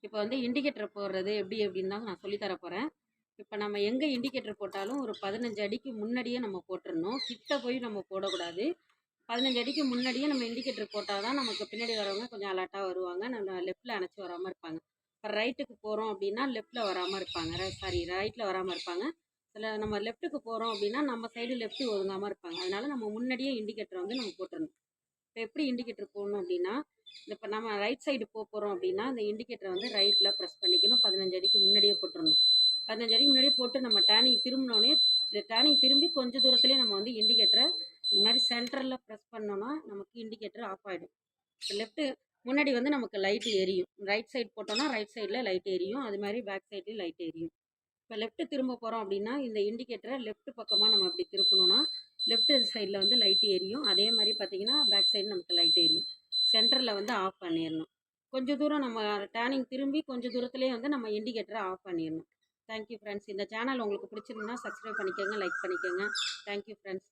இப்போ வந்து இண்டிகேட்டர் போடுறது அப்படின்னு தான் நான் சொல்லித் தர போகிறேன். இப்போ நம்ம எங்கே இண்டிகேட்டர் போட்டாலும் ஒரு 15 அடிக்கு முன்னாடியே நம்ம போட்டுறணும். கிட்ட போய் நம்ம போடக்கூடாது. 15 அடிக்கு முன்னாடியே நம்ம இண்டிகேட்டர் போட்டால் தான் நமக்கு பின்னாடி வரவங்க கொஞ்சம் அலர்ட்டாக வருவாங்க. நம்ம லெஃப்ட்டில் அணைச்சி வராமல் இருப்பாங்க. இப்போ ரைட்டுக்கு போகிறோம் அப்படின்னா லெஃப்ட்டில் வராமல் இருப்பாங்க. ரைட்டில் வராமல் இருப்பாங்க. நம்ம லெஃப்ட்டுக்கு போகிறோம் அப்படின்னா நம்ம சைடு லெஃப்ட் ஒதுங்காமல் இருப்பாங்க. அதனால நம்ம முன்னாடியே இண்டிகேட்டர் வந்து நம்ம போட்டுறணும். இப்போ எப்படி இண்டிகேட்டர் போடணும் அப்படின்னா, இப்போ நம்ம ரைட் சைடு போகிறோம் அப்படின்னா இந்த இண்டிகேட்டரை வந்து ரைட்டில் ப்ரெஸ் பண்ணிக்கணும். 15 அடிக்கு முன்னாடியே போட்டுறணும். 15 அடிக்கு முன்னாடியே போட்டு நம்ம டேர்னிங் திரும்பினோடனே இந்த டேர்னிங் திரும்பி கொஞ்சம் தூரத்துலேயே நம்ம வந்து இண்டிகேட்டரை இது மாதிரி சென்டரில் ப்ரெஸ் பண்ணோன்னா நமக்கு இண்டிகேட்டர் ஆஃப் ஆகிடும். லெஃப்ட்டு முன்னாடி வந்து நமக்கு லைட்டு எரியும். ரைட் சைடு போட்டோன்னா ரைட் சைடில் லைட் எரியும். அது மாதிரி பேக் சைட்லேயும் லைட் எரியும். இப்போ லெஃப்ட்டு திரும்ப போகிறோம் அப்படின்னா இந்த இண்டிகேட்டரை லெஃப்ட் பக்கமாக நம்ம அப்படி திருப்பணும்னா லெஃப்ட் சைடில் வந்து லைட்டு எரியும். அதே மாதிரி பார்த்திங்கன்னா பேக் சைடு நமக்கு லைட் எரியும். சென்டரில் வந்து ஆஃப் பண்ணிடணும். கொஞ்சம் தூரம் நம்ம டேர்னிங் திரும்பி கொஞ்சம் தூரத்துலேயே வந்து நம்ம இண்டிகேட்டரை ஆஃப் பண்ணிடணும். Thank you friends. இந்த சேனல் உங்களுக்கு பிடிச்சிருந்தா சப்ஸ்கிரைப் பண்ணிக்கோங்க, லைக் பண்ணிக்கோங்க. Thank you friends.